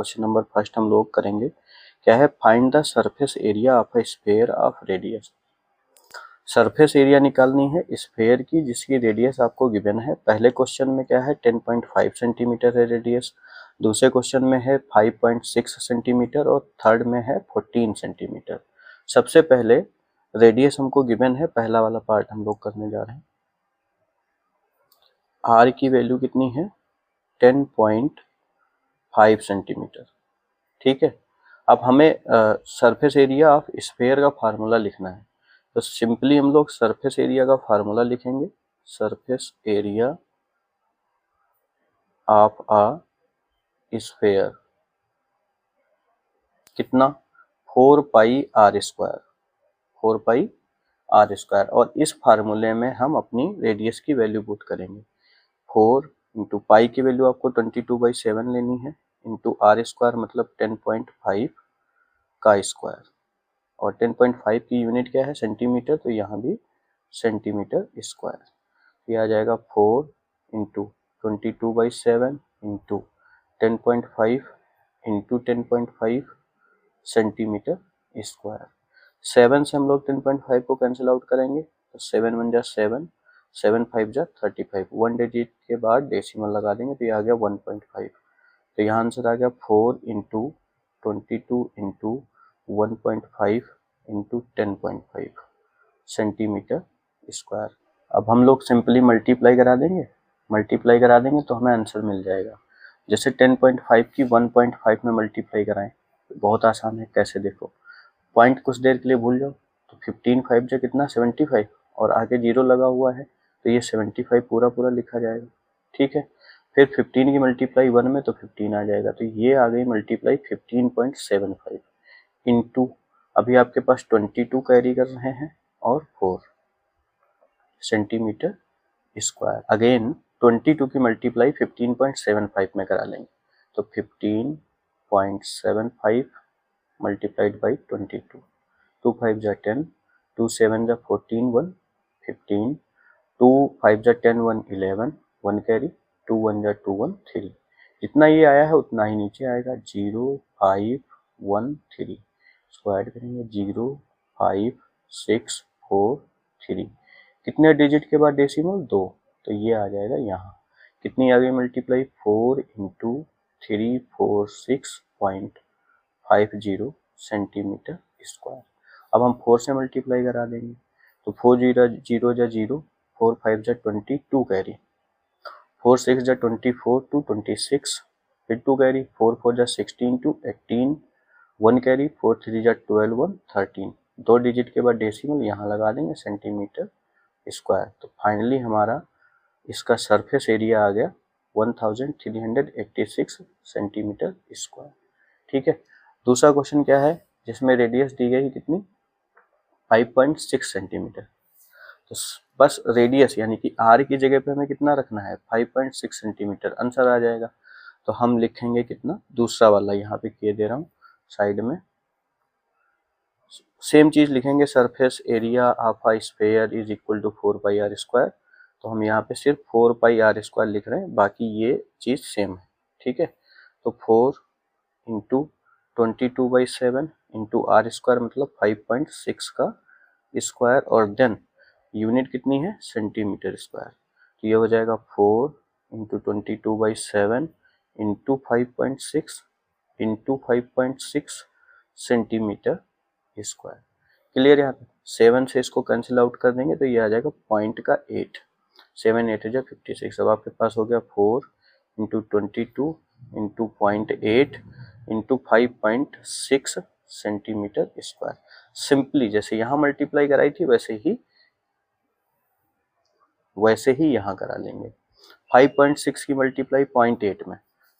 Question number first हम लोग करेंगे। क्या है? Find the surface area of a sphere of radius. Surface area निकालनी है स्फीयर की जिसकी रेडियस आपको गिवन है। पहले क्वेश्चन में क्या है? 10.5 सेंटीमीटर है रेडियस, दूसरे क्वेश्चन में है 5.6 सेंटीमीटर और थर्ड में है 14 सेंटीमीटर। सबसे पहले रेडियस हमको गिवन है, पहला वाला पार्ट हम लोग करने जा रहे हैं। आर की वैल्यू कितनी है? 10.5 सेंटीमीटर। ठीक है, अब हमें सरफेस एरिया ऑफ स्फीयर का फार्मूला लिखना है। तो सिंपली हम लोग सरफेस एरिया का फार्मूला लिखेंगे। Surface area of a sphere कितना? 4 pi are square, 4 pi are square. और इस फार्मूले में हम अपनी रेडियस की वैल्यू पुट करेंगे। 4 इंटू पाई की वैल्यू आपको 22/7 लेनी है, इंटू आर स्क्वायर मतलब 10.5 का स्क्वायर। और 10.5 की यूनिट क्या है? सेंटीमीटर, तो यहाँ भी सेंटीमीटर स्क्वायर। ये आ जाएगा 4 into 22/7 into 10.5 into 10.5 centimetre square. 7 से हम लोग 10.5 को कैंसिल आउट करेंगे तो 7 1 जा 7, 7 5 जा 35। 1 डिजिट के बाद डेसिमल लगा देंगे तो ये आ गया 1.5। तो यहाँ आंसर आ गया 4 into 22 into 1.5 into 10.5 centimetre square. अब हम लोग सिंपली मल्टीप्लाई करा देंगे तो हमें आंसर मिल जाएगा। जैसे 10.5 की 1.5 में मल्टीप्लाई कराएं, बहुत आसान है। कैसे? देखो, पॉइंट कुछ देर के लिए भूल जाओ तो 15 5 जा कितना? 75, और आगे जीरो लगा हुआ है तो ये 75 पूरा पूरा लिखा जाएगा। ठीक है, फिर 15 की मल्टीप्लाई 1 में तो 15 आ जाएगा, तो ये आ गई मल्टीप्लाई 15.75 इंटू, अभी आपके पास 22 कैरी कर रहे हैं और 4 सेंटीमीटर स्क्वायर। अगेन 22 की मल्टीप्लाई 15.75 में करा लेंगे तो 15.75 मल्टीप्लाइड बाई 22, 2 5 जा 10, 2 7 जा 14, 1 15, 2 5 जा 10, 1 11, 1 कैरी, 2 1 जा 2 1 3। जितना ये आया है उतना ही नीचे आएगा। 0 5 1 3 स्क्वायर करेंगे 0 5 6 4 3। कितने डिजिट के बाद डेसिमल? 2, तो ये आ जाएगा यहाँ। कितनी आ गई मल्टीप्लाई? 4 into 346.50 centimetre square. अब हम 4 से मल्टीप्लाई करा देंगे तो 4 0 0 जा 0, 4 5 जा 22 कैरी, 4 6 जा 24 टू 26, फिर 2 कैरी, 4 4 जा 16 टू 18, 1 कैरी, 4 3 जा 12, 1 13। 2 डिजिट के बाद डेसिमल यहाँ लगा देंगे सेंटीमीटर स्क्वायर। तो फाइनली हमारा इसका सरफेस एरिया आ गया 1386 सेंटीमीटर स्क्वायर। ठीक है, दूसरा क्वेश्चन क्या है जिसमें रेडियस दी गई कितनी? 5.6 सेंटीमीटर। तो बस रेडियस यानी कि आर की जगह पे हमें कितना रखना है? 5.6 सेंटीमीटर, आंसर आ जाएगा। तो हम लिखेंगे कितना? दूसरा वाला यहाँ पे किए दे रहा हूँ साइड में, सेम चीज लिखेंगे। Surface area of a sphere is equal to 4 pi are square. तो हम यहाँ पे सिर्फ 4 पाई आर स्क्वायर लिख रहे हैं, बाकी ये चीज सेम है। ठीक है, तो 4 इंटू 22/7 इंटू आर स्क्वायर मतलब 5.6 का स्क्वायर, और देन यूनिट कितनी है? Centimetre square. तो ये हो जाएगा 4 into 22/7 into 5.6 into 5.6 centimetre square. Clear? यहाँ पे 7 से इसको कैंसिल आउट कर देंगे तो ये आ जाएगा पॉइंट का 8, 7 8 जा 56। अब आपके पास हो गया 4 into 22 into 0.8 into 5.6 centimetre square. Simply जैसे यहाँ मल्टीप्लाई कराई थी वैसे ही यहाँ करा लेंगे। 5.6 की मल्टीप्लाई 0.8 में,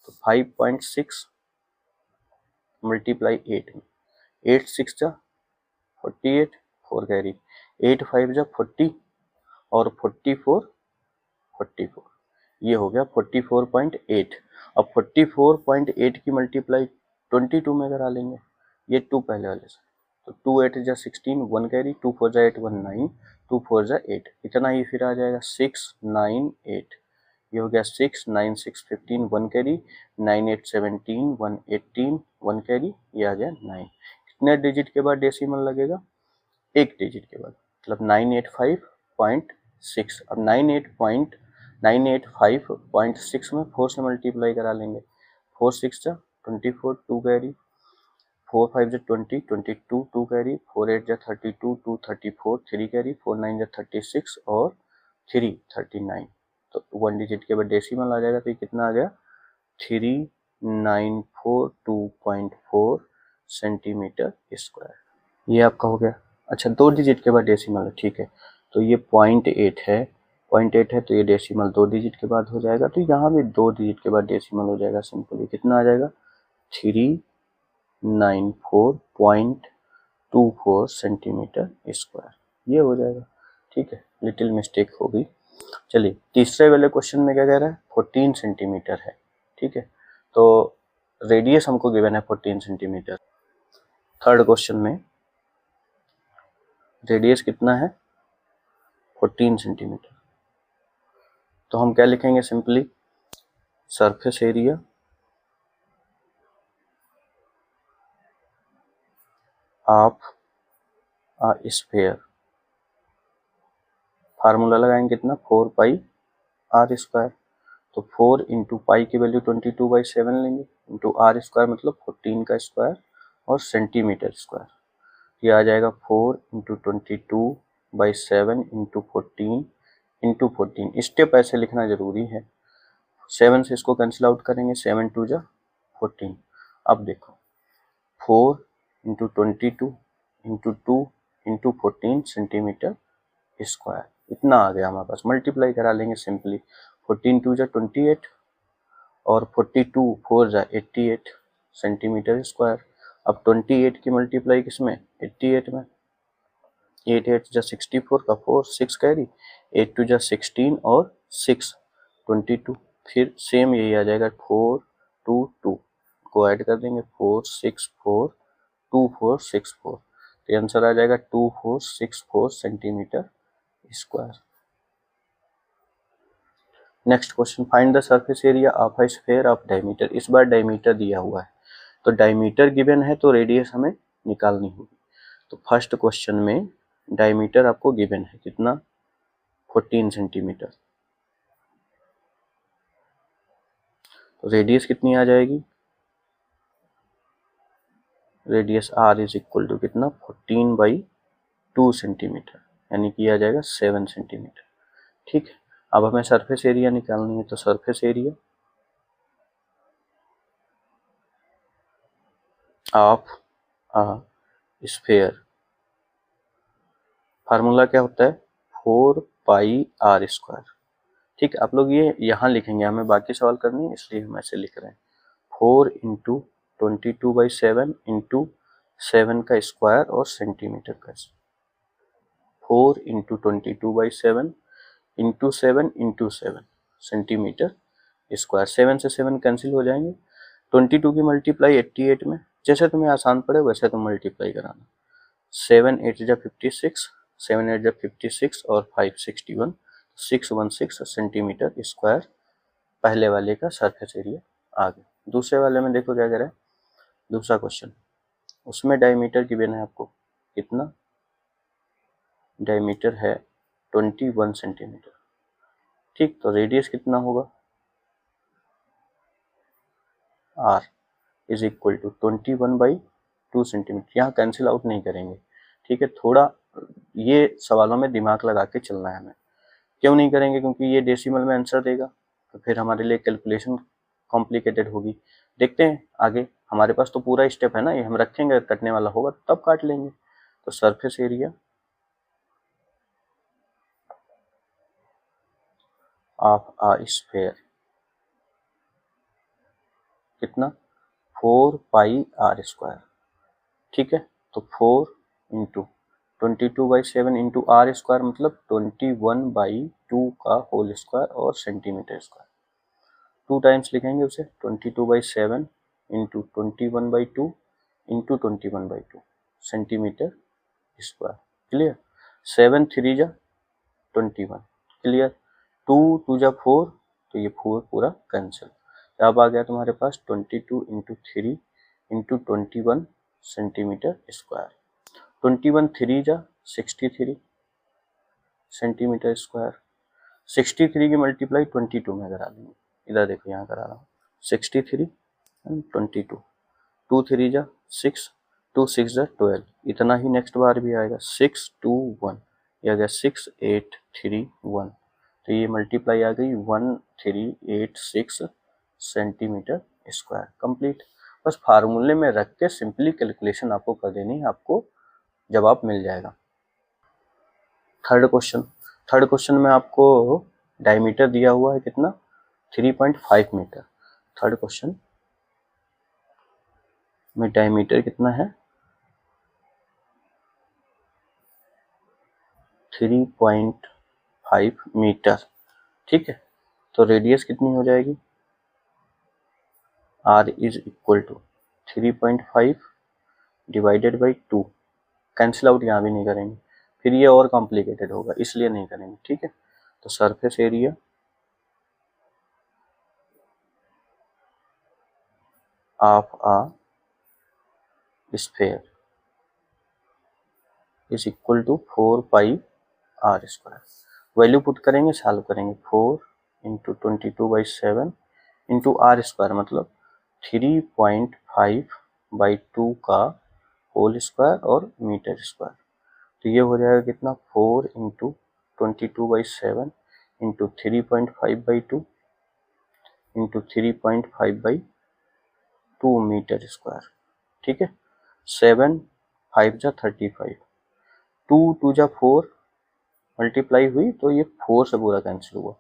तो 5.6 मल्टीप्लाई 8 में, 8 6 जा 48, 4 कैरी, 8 5 जा 40 और 44 44, ये हो गया 44.8। अब 44.8 की मल्टीप्लाई 22 में करा लेंगे, ये 2 पहले वाले से, तो 2 8 जा 16, 1 कैरी, 2 4 जा 8 1 9, 2 4 जा 8, इतना ही फिर आ जाएगा 6 9 8। ये हो गया 6, 9 6 15 1 कैरी, 9 8 17 1 18 1 कैरी, ये आ गया 9। कितने डिजिट के बाद डेसिमल लगेगा? एक डिजिट के बाद, मतलब 985.6। अब 985.6 में 4 से मल्टीप्लाई करा लेंगे। 4 6 जा 24 2 कैरी, 4 5 जा 20 22 2 कैरी, 4 8 जा 32 2 34 3 कैरी, 4 9 जा 36 और 3 39। तो 1 डिजिट के बाद डेसिमल आ जाएगा, तो ये कितना आ गया? 3942.4 सेंटीमीटर स्क्वायर। ये आपका हो गया। अच्छा, 2 डिजिट के बाद डेसिमल है, ठीक है। तो ये 0.8 है, 0.8 है, तो ये डेसिमल 2 डिजिट के बाद हो जाएगा। तो यहाँ भी 2 डिजिट के बाद डेसिमल हो जाएगा सिंपली। कितना आ जाएगा? 394.24 सेंटीमीटर स्क्वायर, ये हो जाएगा। ठीक है, लिटिल मिस्टेक हो गई। चलिए, तीसरे वाले क्वेश्चन में क्या कह रहा है? 14 सेंटीमीटर है। ठीक है, तो रेडियस हमको गिवन है 14 सेंटीमीटर। थर्ड क्वेश्चन में रेडियस कितना है? 14 सेंटीमीटर। तो हम क्या लिखेंगे? Simply surface area of a sphere, formula लगाएंगे कितना? 4 पाई आर स्क्वायर। तो 4 इंटू पाई की वैल्यू 22/7 लेंगे, इंटू आर स्क्वायर मतलब 14 का स्क्वायर और सेंटीमीटर स्क्वायर। ये आ जाएगा 4 इंटू 22/7 इंटू 14 इंटू 14। स्टेप ऐसे लिखना जरूरी है। 7 से इसको कैंसिल आउट करेंगे, 7 2 जा 14। अब देखो 4 into 22 into 2 into 14 centimetre square, इतना आ गया हमारे पास। मल्टीप्लाई करा लेंगे सिंपली, 14 2 जा 28 और 42 4 जा 88 सेंटीमीटर स्क्वायर। अब 28 की मल्टीप्लाई किसमें? 88 में। 8 8 जा 64 का 4 6 कैरी, 8 2 जा 16 और 6 22। फिर सेम यही आ जाएगा 4 2 2 को ऐड कर देंगे, 4 6 4 2 4 6 4। तो आंसर आ जाएगा 2464 centimetre square. Next question, find the surface area of a sphere of diameter. इस बार डायमीटर दिया हुआ है, तो डायमीटर गिवन है तो रेडियस हमें निकालनी होगी। तो फर्स्ट क्वेश्चन में डायमीटर आपको गिवन है कितना? 14 सेंटीमीटर। तो रेडियस कितनी आ जाएगी? Radius R is equal to कितना? 14/2 सेंटीमीटर, यानी कि आ जाएगा 7 सेंटीमीटर। ठीक है, अब हमें सरफेस एरिया निकालनी है। तो surface area of a sphere, formula क्या होता है? 4 पाई आर स्क्वायर। ठीक है, आप लोग ये यहाँ लिखेंगे, हमें बाकी सवाल करनी है इसलिए हम ऐसे लिख रहे हैं। 4 इंटू 22/7 इंटू 7 का स्क्वायर और सेंटीमीटर का। 4 into 22/7 into 7 into 7 centimetre square. 7 से 7 कैंसिल हो जाएंगे। 22 की मल्टीप्लाई 88 में, जैसे तुम्हें आसान पड़े वैसे तुम मल्टीप्लाई कराना। 7 8 जा 56, 7 8 जा 56 और 5 61, 616 सेंटीमीटर स्क्वायर पहले वाले का सरफेस एरिया आ गया। दूसरे वाले में देखो क्या कह रहा है। दूसरा क्वेश्चन, उसमें डायमीटर गिवन है आपको कितना? डायमीटर है 21 सेंटीमीटर। ठीक, तो रेडियस कितना होगा? R is equal to 21/2 centimetre. यहाँ कैंसिल आउट नहीं करेंगे। ठीक है, थोड़ा ये सवालों में दिमाग लगा के चलना है हमें। क्यों नहीं करेंगे? क्योंकि ये डेसिमल में आंसर देगा, तो फिर हमारे लिए कैलकुलेशन कॉम्प्लिकेटेड होगी। देखते हैं आगे, हमारे पास तो पूरा स्टेप है ना, ये हम रखेंगे, कटने वाला होगा तब काट लेंगे। तो surface area of a sphere कितना? 4 पाई आर स्क्वायर। ठीक है, तो 4 इंटू 22/7 इंटू आर स्क्वायर मतलब 21/2 का होल स्क्वायर और सेंटीमीटर स्क्वायर। 2 टाइम्स लिखेंगे उसे, 22/7 into 21/2 into 21/2 centimetre square. Clear? 7 3 जा 21, क्लियर? 2 2 जा 4 तो ये पूरा कैंसिल। अब आ गया तुम्हारे पास 22 इंटू 3 इंटू 21 सेंटीमीटर स्क्वायर। 21 3 जा 63 सेंटीमीटर स्क्वायर। 63 की मल्टीप्लाई 22 में करा देंगे। इधर देखो यहाँ करा रहा हूँ 63 एंड 22, 2 3 जा 6, 2 6 जा 12, इतना ही नेक्स्ट बार भी आएगा 6 2 1, ये आ गया 6 8 3 1, तो ये मल्टीप्लाई आ गई 1386 सेंटीमीटर स्क्वायर। कंप्लीट। बस फार्मूले में रख के सिंपली कैलकुलेशन आपको कर देनी है, आपको जवाब मिल जाएगा। थर्ड क्वेश्चन में आपको डायमीटर दिया हुआ है कितना, 3.5 मीटर। थर्ड क्वेश्चन में डायमीटर कितना है, 3.5 मीटर। ठीक है, तो रेडियस कितनी हो जाएगी, r is equal to 3.5 divided by 2, cancel out यहाँ भी नहीं करेंगे, फिर ये और कॉम्प्लिकेटेड होगा इसलिए नहीं करेंगे। ठीक है, तो surface area of a sphere is equal to 4 pi are square. Value put करेंगे, सॉल्व करेंगे, 4 इंटू 22/7 इंटू आर स्क्वायर मतलब 3.5/2 का होल स्क्वायर और मीटर स्क्वायर। तो ये हो जाएगा कितना, 4 into 22/7 into 3.5/2 into 3.5/2 metre square. ठीक है, 7 5 जा 35, 2 2 जा 4 मल्टीप्लाई हुई तो ये 4 से पूरा कैंसिल हुआ,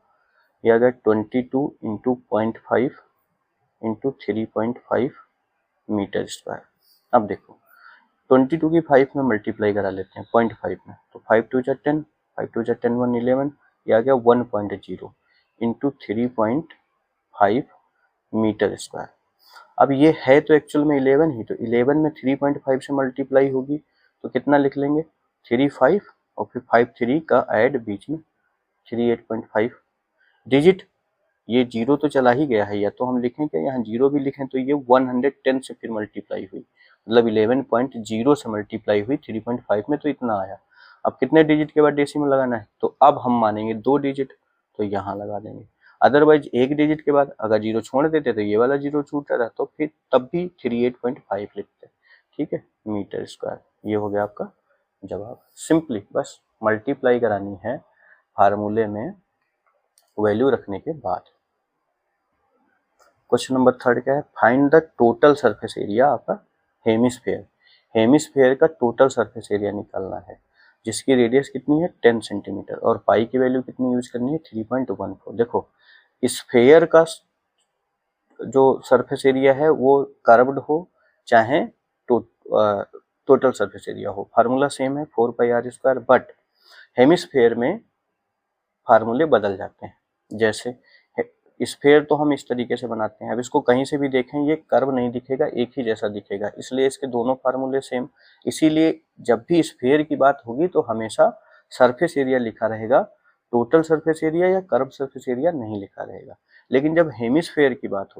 ये आ गया 22 इंटू 0.5 इंटू 3.5 मीटर स्क्वायर। अब देखो 22 की 5 में मल्टीप्लाई करा लेते हैं 0.5 में, तो 5 2 जा 10, 5 2 जा 10 1 11, ये आ गया 1.0 इंटू 3.5 मीटर स्क्वायर। अब ये है तो एक्चुअल में 11 ही, तो 11 में 3.5 से मल्टीप्लाई होगी तो कितना लिख लेंगे, 35 और फिर 5 3 का ऐड बीच में 38.5 डिजिट। ये जीरो तो चला ही गया है, या तो हम लिखें क्या यहाँ जीरो भी लिखें, तो ये 110 से फिर मल्टीप्लाई हुई, मतलब 11.0 से मल्टीप्लाई हुई 3.5 में, तो इतना आया। अब कितने डिजिट के बाद डेसिमल लगाना है, तो अब हम मानेंगे 2 डिजिट, तो यहाँ लगा देंगे। अदरवाइज 1 डिजिट के बाद अगर जीरो छोड़ देते तो ये वाला जीरो छूट जाता, तो फिर तब भी 38.5 लिखते। ठीक है, मीटर स्क्वायर, ये हो गया आपका जवाब। सिंपली बस मल्टीप्लाई करानी है फार्मूले में वैल्यू रखने के बाद। क्वेश्चन नंबर 3 क्या है, find the total surface area of a hemisphere. Hemisphere का टोटल सरफेस एरिया निकालना है, जिसकी रेडियस कितनी है 10 सेंटीमीटर और पाई की वैल्यू कितनी यूज करनी है 3.14। देखो स्फीयर का जो सरफेस एरिया है वो कर्व्ड हो चाहे टोटल सरफेस एरिया हो, फार्मूला सेम है 4 pi are square, but hemisphere में फार्मूले बदल जाते हैं। जैसे स्फीयर तो हम इस तरीके से बनाते हैं, अब इसको कहीं से भी देखें ये कर्व नहीं दिखेगा, एक ही जैसा दिखेगा, इसलिए इसके दोनों फार्मूले सेम। इसीलिए जब भी स्फीयर की बात होगी तो हमेशा सरफेस एरिया लिखा रहेगा, टोटल सरफेस एरिया या कर्व सरफेस एरिया नहीं लिखा रहेगा। लेकिन जब हेमिस्फीयर की बात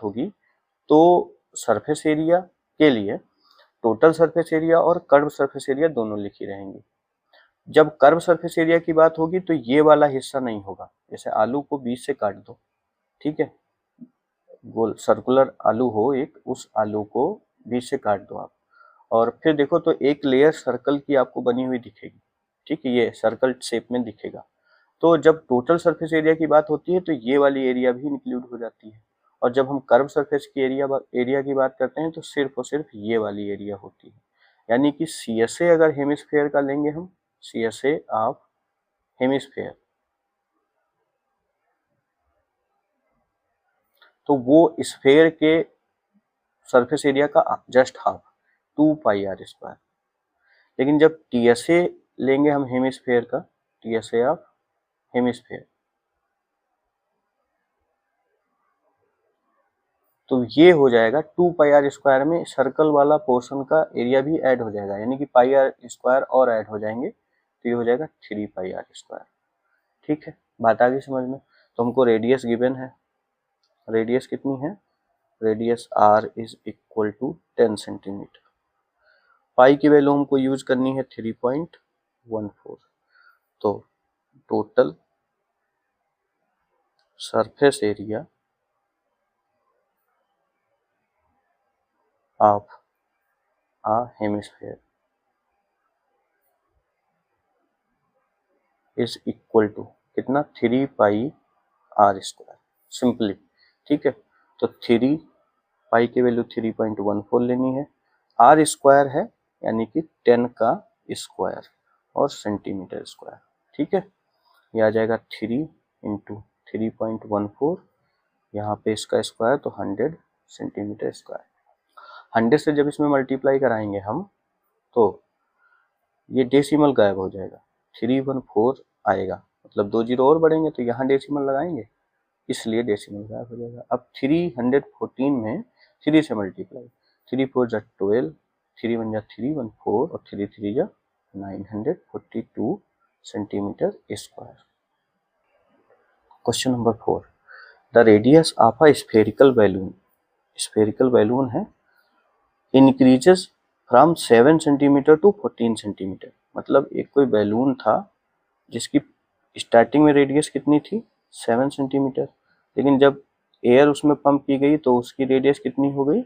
होगी, तो सरफेस एरिया के लिए टोटल सरफेस एरिया और कर्व सरफेस एरिया दोनों लिखी रहेंगी। जब कर्व सरफेस एरिया की बात होगी तो ये वाला हिस्सा नहीं होगा, जैसे आलू को बीच से काट दो, ठीक है, गोल सर्कुलर आलू हो एक, उस आलू को बीच से काट दो आप, और फिर देखो तो एक लेयर सर्कल की आपको बनी हुई दिखेगी। ठीक है, ये सर्कल शेप में दिखेगा। तो जब टोटल सरफेस एरिया की बात होती है तो ये वाली एरिया भी इंक्लूड हो जाती है, और जब हम कर्व सरफेस की एरिया की बात करते हैं तो सिर्फ और सिर्फ ये वाली एरिया होती है। यानी कि CSA अगर हेमिस्फीयर का लेंगे हम, CSA ऑफ हेमिस्फीयर, तो वो स्फीयर के सरफेस एरिया का just half 2 pi are square. लेकिन जब TSA लेंगे हम हेमिस्फीयर का, TSA ऑफ हेमिस्फीयर, तो ये हो जाएगा 2 पाई आर स्क्वायर में सर्कल वाला पोर्शन का एरिया भी ऐड हो जाएगा, यानी कि पाई आर स्क्वायर और ऐड हो जाएंगे, तो ये हो जाएगा 3 पाई आर स्क्वायर। ठीक है, बात आ गई समझ में। तो हमको रेडियस गिवन है, रेडियस कितनी है, radius r is equal to 10 centimetre. Pi की वैल्यू हमको यूज करनी है 3.14। तो total surface area of a hemisphere is equal to कितना, 3 पाई आर स्क्वायर, सिंपली। ठीक है, तो 3 पाई की वैल्यू 3.14 लेनी है, आर स्क्वायर है यानी कि 10 का स्क्वायर और सेंटीमीटर स्क्वायर। ठीक है, ये आ जाएगा 3 इंटू 3.14, यहाँ पे इसका स्क्वायर तो 100 सेंटीमीटर स्क्वायर। 100 से जब इसमें मल्टीप्लाई कराएंगे हम तो ये डेसिमल गायब हो जाएगा, 314 आएगा, मतलब 2 जीरो और बढ़ेंगे तो यहाँ डेसिमल लगाएंगे, इसलिए डेसिमल गायब हो जाएगा। अब 314 में 3 से मल्टीप्लाई, 3 4 जा 12, 3 1 जा 3 1 4 और 3 3 जा 942 centimetre square. Question number 4, the radius of a spherical balloon, spherical balloon है, increases from 7 centimetre to 14 centimetre. मतलब एक कोई बैलून था जिसकी स्टार्टिंग में रेडियस कितनी थी, 7 सेंटीमीटर, लेकिन जब एयर उसमें पंप की गई तो उसकी रेडियस कितनी हो गई,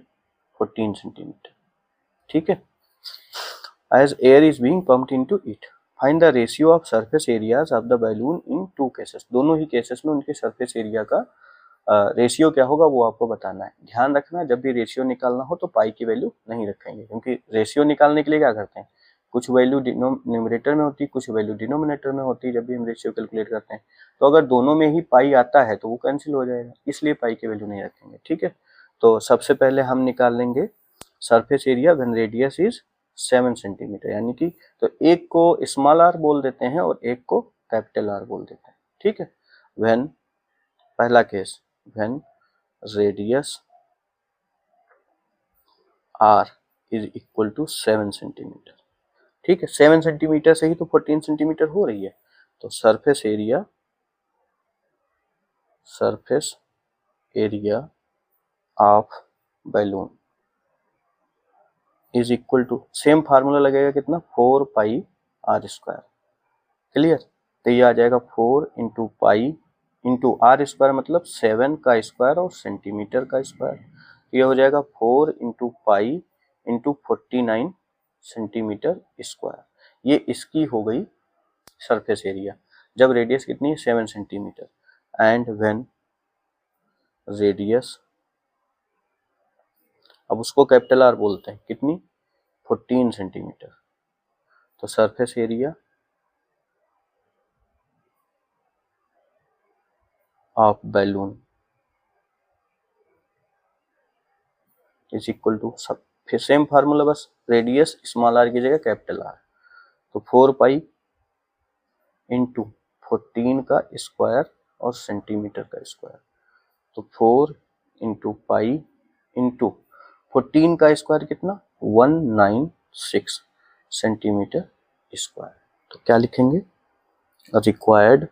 14 सेंटीमीटर। ठीक है, as air is being pumped into it, find the ratio of surface areas of the balloon in 2 cases. दोनों ही केसेस में उनके सरफेस एरिया का रेशियो क्या होगा वो आपको बताना है। ध्यान रखना, जब भी रेशियो निकालना हो तो पाई की वैल्यू नहीं रखेंगे, क्योंकि रेशियो निकालने के लिए क्या करते हैं, कुछ वैल्यू न्यूमरेटर में होती है, कुछ वैल्यू डिनोमिनेटर में होती है जब भी हम रेशियो कैलकुलेट करते हैं। तो अगर दोनों में ही पाई आता है तो वो कैंसिल हो जाएगा, इसलिए पाई की वैल्यू नहीं रखेंगे। ठीक है, तो सबसे पहले हम निकाल लेंगे surface area when radius is 7 centimetre, यानी कि तो एक को स्मॉल आर बोल देते हैं और एक को कैपिटल आर बोल देते हैं। ठीक है, व्हेन, पहला case, when radius r is equal to 7 centimetre. ठीक है, 7 सेंटीमीटर से ही तो 14 सेंटीमीटर हो रही है, तो surface area of balloon is equal to, same formula लगेगा कितना, 4 पाई आर स्क्वायर। क्लियर, तो ये आ जाएगा 4 into pi into R square, मतलब 7 का स्क्वायर और सेंटीमीटर का स्क्वायर, ये हो जाएगा 4 into pi into 49 centimetre square. ये इसकी हो गई सरफेस एरिया जब रेडियस कितनी है, 7 सेंटीमीटर। एंड व्हेन रेडियस, अब उसको कैपिटल आर बोलते हैं, कितनी, 14 सेंटीमीटर, तो surface area of balloon is equal to, सब फिर सेम फार्मूला, बस रेडियस स्मॉल आर की जगह कैपिटल आर, तो 4 पाई इंटू 14 का स्क्वायर और सेंटीमीटर का स्क्वायर, तो 4 इंटू पाई इंटू 14 का स्क्वायर कितना, 196 सेंटीमीटर स्क्वायर। तो क्या लिखेंगे, required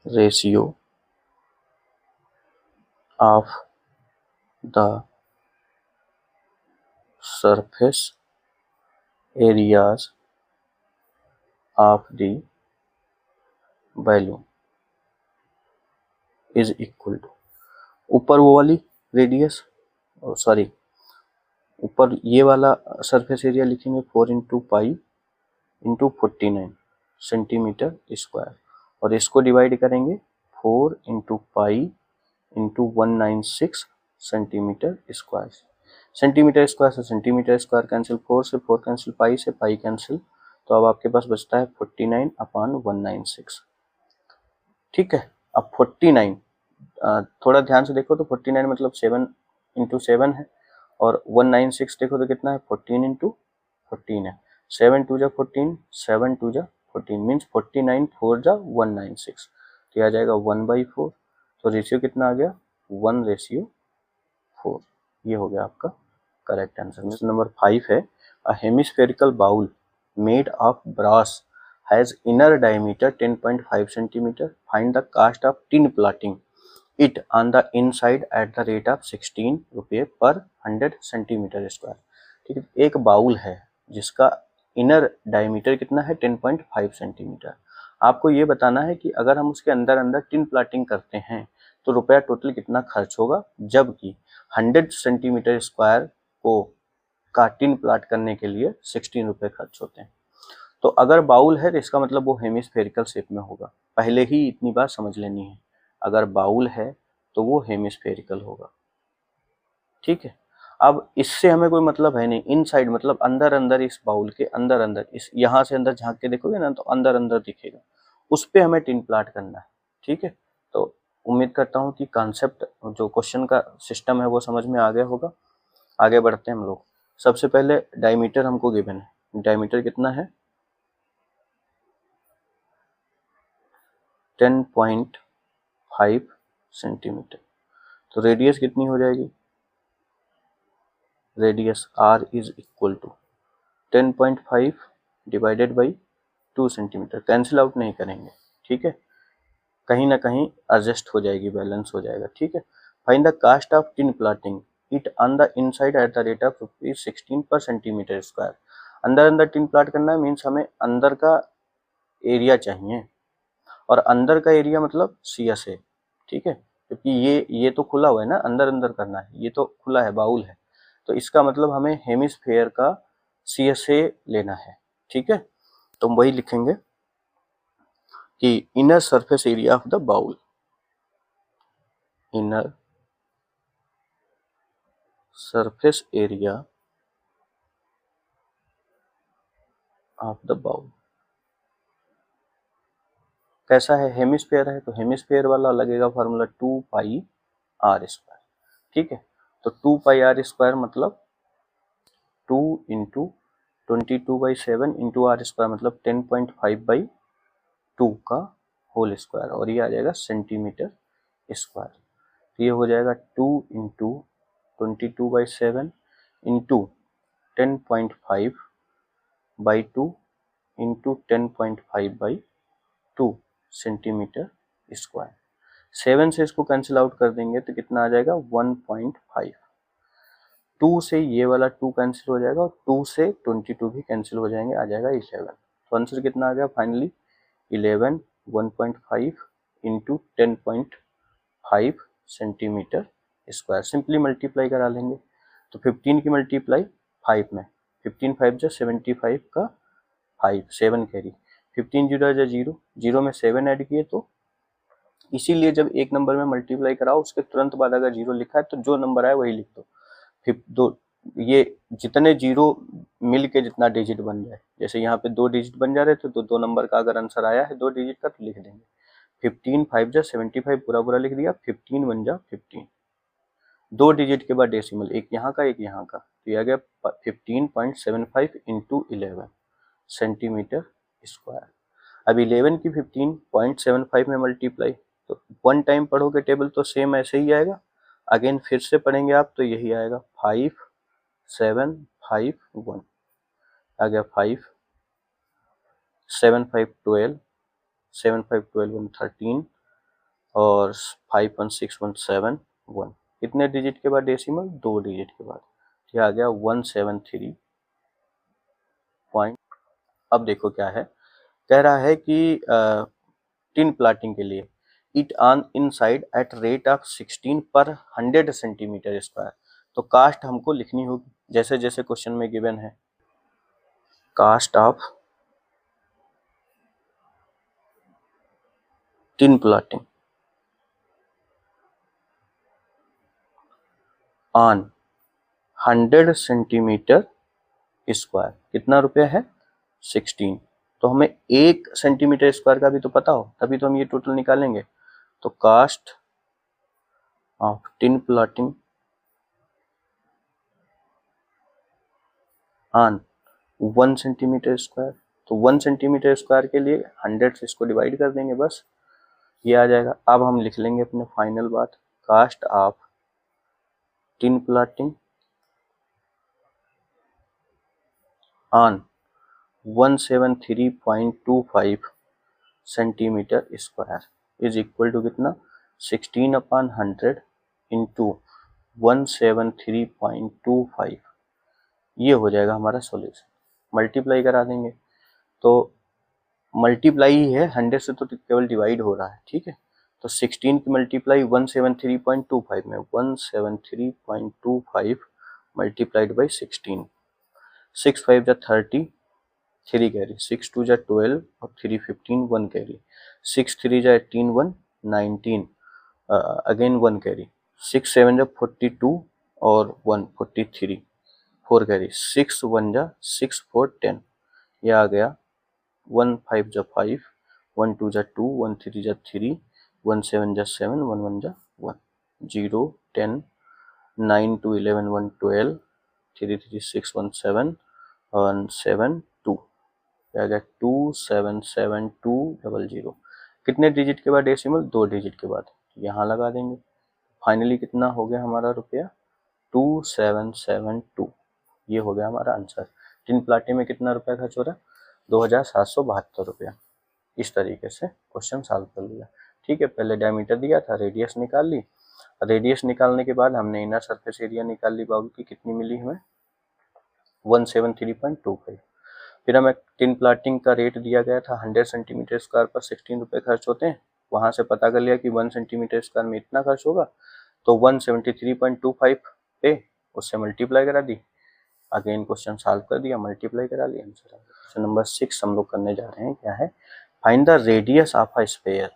ratio of the surface areas of the balloon is equal to, ऊपर वो वाली रेडियस, सॉरी ऊपर ये वाला सरफेस एरिया लिखेंगे 4 into pi into 49 centimetre square, और इसको डिवाइड करेंगे 4 into pi into 196 centimetre square. Centimetre square से सेंटीमीटर स्क्वायर कैंसिल, 4 से 4 कैंसिल, पाई से पाई कैंसिल, तो अब आपके पास बचता है 49 अपॉन 196। ठीक है, अब 49 थोड़ा ध्यान से देखो तो 49 मतलब 7 इंटू 7 है, और 196 देखो तो कितना है, 14 इंटू 14 है, 7 2 जा 14, 7 2 जा 14 मीन्स 49 4 जा 196, तो आ जाएगा 1/4। तो रेशियो कितना आ गया, 1/4। ये हो गया आपका करेक्ट आंसर। नंबर 5 है, a hemispherical bowl made of brass has inner diameter 10.5 centimeter. Find the cost of tin plotting it on the inside at the rate of 16 रुपये पर 100 सेंटीमीटर स्क्वायर। ठीक है, एक बाउल है जिसका इनर डायमीटर कितना है 10.5 सेंटीमीटर। आपको ये बताना है कि अगर हम उसके अंदर अंदर टिन प्लाटिंग करते हैं तो रुपया टोटल कितना खर्च होगा, जबकि 100 सेंटीमीटर स्क्वायर को का टिन प्लाट करने के लिए 16 रुपये खर्च होते हैं। तो अगर बाउल है तो इसका मतलब वो हेमिस्फेरिकल शेप में होगा, पहले ही इतनी बात समझ लेनी है। अगर बाउल है तो वो हेमिस्फेरिकल होगा। ठीक है, अब इससे हमें कोई मतलब है नहीं, इनसाइड मतलब अंदर अंदर, इस बाउल के अंदर अंदर, इस यहाँ से अंदर झांक के देखोगे ना तो अंदर अंदर दिखेगा, उस पे हमें टिन प्लाट करना है। ठीक है, तो उम्मीद करता हूँ कि कॉन्सेप्ट जो क्वेश्चन का सिस्टम है वो समझ में आ गया होगा। आगे बढ़ते हैं हम लोग। सबसे पहले डायमीटर हमको गिवन है, डायमीटर कितना है 10.5 सेंटीमीटर। तो रेडियस कितनी हो जाएगी, radius R is equal to 10.5 divided by 2 centimetre. Cancel out नहीं करेंगे, ठीक है, कहीं ना कहीं एडजस्ट हो जाएगी, बैलेंस हो जाएगा। ठीक है, find the cost of tin plating it on the inside at the rate of ₹16 per centimetre square. अंदर अंदर टिन प्लाट करना है, मीन्स हमें अंदर का एरिया चाहिए, और अंदर का एरिया मतलब CSA। ठीक है, क्योंकि ये तो खुला हुआ है ना, अंदर अंदर करना है, ये तो खुला है, बाउल है, तो इसका मतलब हमें हेमिस्फेयर का CSA लेना है। ठीक है, तो हम वही लिखेंगे कि inner surface area of the bowl, inner surface area of the bowl कैसा है, हेमिस्फेयर है, तो हेमिस्फेयर वाला लगेगा फॉर्मूला 2πr²। ठीक है, तो 2πr² मतलब 2 इंटू 22/7 इंटू r² मतलब 10.5/2 का होल स्क्वायर, और ये आ जाएगा सेंटीमीटर स्क्वायर। तो ये हो जाएगा 2 into 22/7 into 10.5/2 into 10.5/2 centimetre square. 7 से इसको कैंसिल आउट कर देंगे तो कितना आ जाएगा 1.5। 2 से ये वाला 2 कैंसिल हो जाएगा, और 2 से 22 भी कैंसिल हो जाएंगे, आ जाएगा 11। तो आंसर कितना आ गया finally 11, 1.5 into 10.5 centimetre square. Simply multiply करा लेंगे, तो 15 की मल्टीप्लाई 5 में, 15 5 जो 75 का 5, 7 कैरी, 15 जीरो जो 0, 0 में 7 ऐड किए, तो इसीलिए जब एक नंबर में मल्टीप्लाई कराओ उसके तुरंत बाद अगर 0 लिखा है तो जो नंबर आए वही लिख दो। फिर दो, ये जितने जीरो मिल के जितना डिजिट बन जाए, जैसे यहाँ पे 2 डिजिट बन जा रहे थे, तो 2 नंबर का अगर आंसर आया है 2 डिजिट का तो लिख देंगे। 15 5 जा 75 पूरा पूरा लिख दिया, 15 1 जा 15, 2 डिजिट के बाद डेसिमल, एक यहाँ का एक यहाँ का, तो ये आ गया 15.75 इंटू 11 सेंटीमीटर स्क्वायर। अब 11 की 15.75 में मल्टीप्लाई, तो 1 टाइम पढ़ोगे टेबल तो सेम ऐसे ही आएगा, अगेन फिर से पढ़ेंगे आप तो यही आएगा 5 7 5 1, आ गया 5 7 5 12, 7 5 12 1 13, और 5 1 6 1 7 1। कितने डिजिट के बाद डेसिमल, 2 डिजिट के बाद, ये आ गया 173 पॉइंट। अब देखो क्या है, कह रहा है कि टिन प्लाटिंग के लिए it on inside at rate of 16 पर 100 सेंटीमीटर स्क्वायर। तो कास्ट हमको लिखनी होगी जैसे जैसे क्वेश्चन में गिवन है, cost of tin plating on 100 centimetre square कितना रुपया है 16। तो हमें 1 सेंटीमीटर स्क्वायर का भी तो पता हो, तभी तो हम ये टोटल निकालेंगे। तो cost of tin plating on 1 centimetre square, तो 1 सेंटीमीटर स्क्वायर के लिए 100 से इसको डिवाइड कर देंगे, बस ये आ जाएगा। अब हम लिख लेंगे अपने फाइनल बात, cost of tin plating on 173.25 centimetre square is equal to कितना 16/100 इंटू 173.25, ये हो जाएगा हमारा सॉल्यूशन। मल्टीप्लाई करा देंगे तो मल्टीप्लाई ही है, 100 से तो केवल डिवाइड हो रहा है, ठीक है। तो 16 की मल्टीप्लाई 173.25 में 173.25 मल्टीप्लाइड बाई 16, 6 5 जा 30, 3 कैरी, 6 2 जा 12 और 3 15, 1 कैरी, 6 3 जा 18 1 19, अगेन 1 कैरी, 6 7 जा 42 और 1 43, 4 कैरी, 6 1 जा 6 4 10, ये आ गया 1 5 जा 5, 1 2 जा 2, 1 3 जा 3, 1 7 जा 7, 1 1 जा 1, 0 10 9 2 11 1 12, 3 3 6 1 7 1 7 2, आ गया 2 7 7 2 0 0। कितने डिजिट के बाद डेसिमल? 2 डिजिट के बाद, यहाँ लगा देंगे। फाइनली कितना हो गया हमारा रुपया? 2772, ये हो गया हमारा आंसर। टिन प्लाटे में कितना रुपया खर्च हो रहा है? 2772 रुपया। इस तरीके से क्वेश्चन सॉल्व कर लिया, ठीक है। पहले डायमीटर दिया था, रेडियस निकाल ली। रेडियस निकालने के बाद हमने इनर सरफेस एरिया निकाल ली बाबू की, कितनी मिली हमें? 173.25। फिर हमें टिन प्लाटिंग का रेट दिया गया था 100 सेंटीमीटर स्क्वायर पर 16 रुपये खर्च होते हैं। वहां से पता कर लिया कि 1 सेंटीमीटर स्क्वायर में इतना खर्च होगा, तो 173.25 पे उससे मल्टीप्लाई करा दी। अगेन क्वेश्चन सॉल्व कर दिया, मल्टीप्लाई करा लिया, आंसर आ गया। क्वेश्चन नंबर 6 हम लोग करने जा रहे हैं, क्या है? Find the radius of a sphere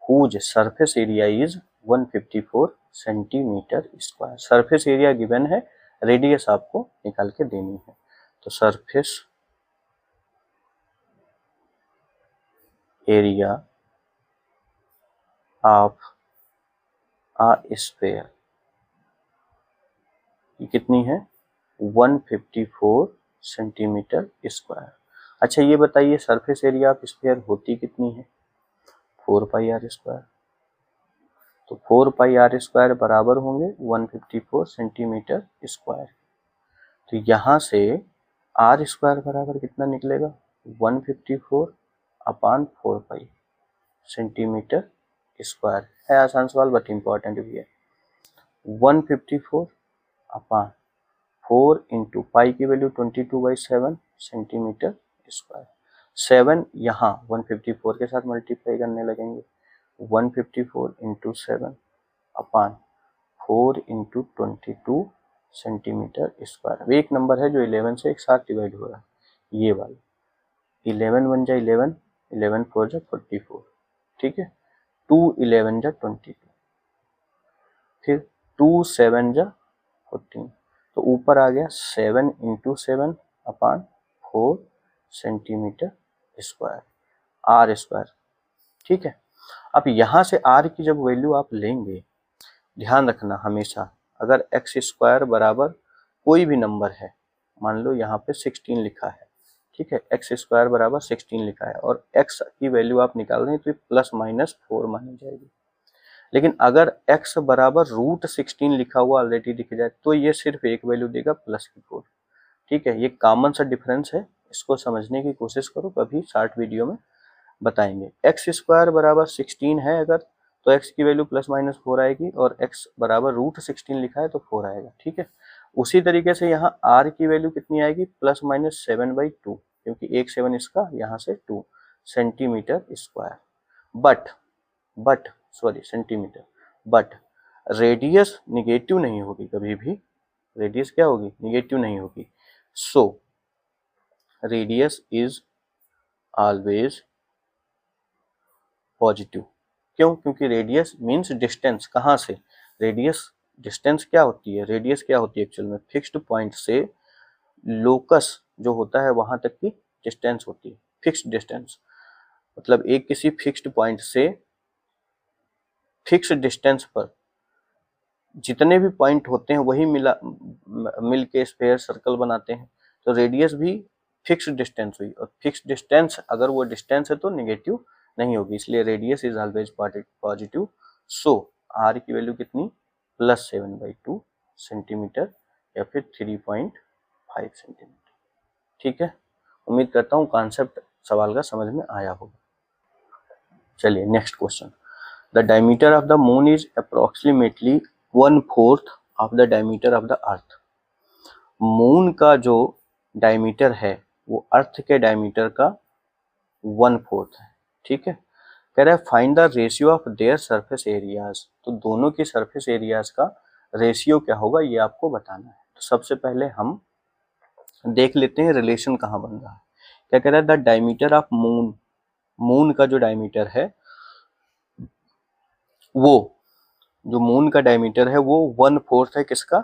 whose surface area is 154 centimetre square. Surface area given है, रेडियस आपको निकाल के देनी है। तो surface area of a sphere ये कितनी है? 154 सेंटीमीटर स्क्वायर। अच्छा ये बताइए सरफेस एरिया ऑफ स्फीयर होती कितनी है? 4 पाई आर स्क्वायर। तो 4 पाई आर स्क्वायर बराबर होंगे 154 सेंटीमीटर स्क्वायर। तो यहाँ से आर स्क्वायर बराबर कितना निकलेगा? 154 अपान 4 पाई सेंटीमीटर स्क्वायर। है आसान सवाल बट इम्पोर्टेंट भी है। 154 अपान 4 इंटू पाई की वैल्यू 22/7 सेंटीमीटर स्क्वायर। 7 यहाँ 154 के साथ मल्टीप्लाई करने लगेंगे, 154 into 7 upon 4 into 22 centimetre square. अब एक नंबर है जो 11 से एक साथ डिवाइड हो रहा है, ये वाला 11 1 जा 11, 11 4 जा 44, ठीक है। 2 11 जा 22, फिर 2 7 जा 14, तो ऊपर आ गया 7 into 7 upon 4 centimetre square, r square, ठीक है। अब यहाँ से आर की जब वैल्यू आप लेंगे, ध्यान रखना हमेशा, अगर एक्स स्क्वायर बराबर कोई भी नंबर है, मान लो यहाँ पे 16 लिखा है, ठीक है, एक्स स्क्वायर बराबर 16 लिखा है और एक्स की वैल्यू आप निकाल रहे हैं तो प्लस माइनस 4 मानी जाएगी। लेकिन अगर x बराबर √16 लिखा हुआ ऑलरेडी दिख जाए तो ये सिर्फ एक वैल्यू देगा प्लस की 4, ठीक है। ये कॉमन सा डिफरेंस है, इसको समझने की कोशिश करो, कभी शॉर्ट वीडियो में बताएंगे। एक्स स्क्वायर बराबर 16 है अगर, तो x की वैल्यू प्लस माइनस 4 आएगी, और x बराबर √16 लिखा है तो 4 आएगा, ठीक है। उसी तरीके से यहाँ r की वैल्यू कितनी आएगी? प्लस माइनस 7/2, क्योंकि एक 7 इसका, यहाँ से 2 centimetre square. But sorry centimetre, but radius negative नहीं होगी कभी भी, रेडियस क्या होगी? निगेटिव नहीं होगी। So radius is always positive. क्यों? क्योंकि रेडियस मीन्स डिस्टेंस। कहाँ से? रेडियस डिस्टेंस क्या होती है? रेडियस क्या होती है एक्चुअल में? फिक्स्ड पॉइंट से लोकस जो होता है वहां तक की डिस्टेंस होती है, फिक्स्ड डिस्टेंस। मतलब एक किसी फिक्स्ड पॉइंट से फिक्स्ड डिस्टेंस पर जितने भी पॉइंट होते हैं वही मिल के स्फीयर सर्कल बनाते हैं। तो रेडियस भी फिक्स्ड डिस्टेंस हुई, और फिक्स्ड डिस्टेंस अगर वो डिस्टेंस है तो नेगेटिव नहीं होगी, इसलिए radius is always positive. So r की वैल्यू कितनी? प्लस 7/2 सेंटीमीटर या फिर 3.5 सेंटीमीटर, ठीक है। उम्मीद करता हूँ कॉन्सेप्ट सवाल का समझ में आया होगा। चलिए next question. The diameter of the moon is approximately 1/4 of the diameter of the earth. Moon का जो डायमीटर है वो अर्थ के डायमीटर का 1/4 है। ठीक है, कह रहा है find the ratio of their surface areas. तो दोनों की सरफेस एरियाज का रेशियो क्या होगा ये आपको बताना है। तो सबसे पहले हम देख लेते हैं रिलेशन कहाँ बन रहा है। क्या कह रहा है, the diameter of moon, moon का जो डायमीटर है वो, जो मून का डायमीटर है वो 1/4 है किसका,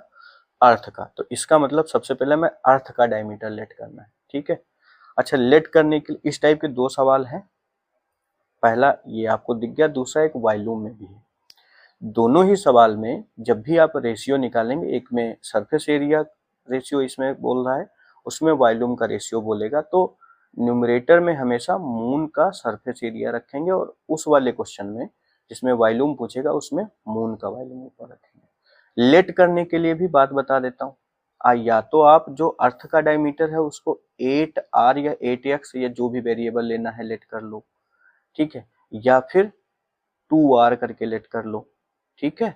अर्थ का। तो इसका मतलब सबसे पहले मैं अर्थ का डायमीटर लेट करना है। ठीक है, अच्छा लेट करने के लिए इस टाइप के दो सवाल हैं। पहला ये आपको दिख गया, दूसरा एक वॉल्यूम में भी है। दोनों ही सवाल में जब भी आप रेशियो निकालेंगे, एक में सरफेस एरिया रेशियो इसमें बोल रहा है, उसमें वॉल्यूम का रेशियो बोलेगा, तो न्यूमरेटर में हमेशा मून का सरफेस एरिया रखेंगे और उस वाले क्वेश्चन में जिसमें वॉल्यूम पूछेगा उसमें मून का वॉल्यूम ऊपर रखेंगे। लेट करने के लिए भी बात बता देता हूँ, या तो आप जो अर्थ का डायमीटर है उसको 8r या 8x या जो भी वेरिएबल लेना है लेट कर लो। ठीक है, या फिर 2r करके लेट कर लो। ठीक है,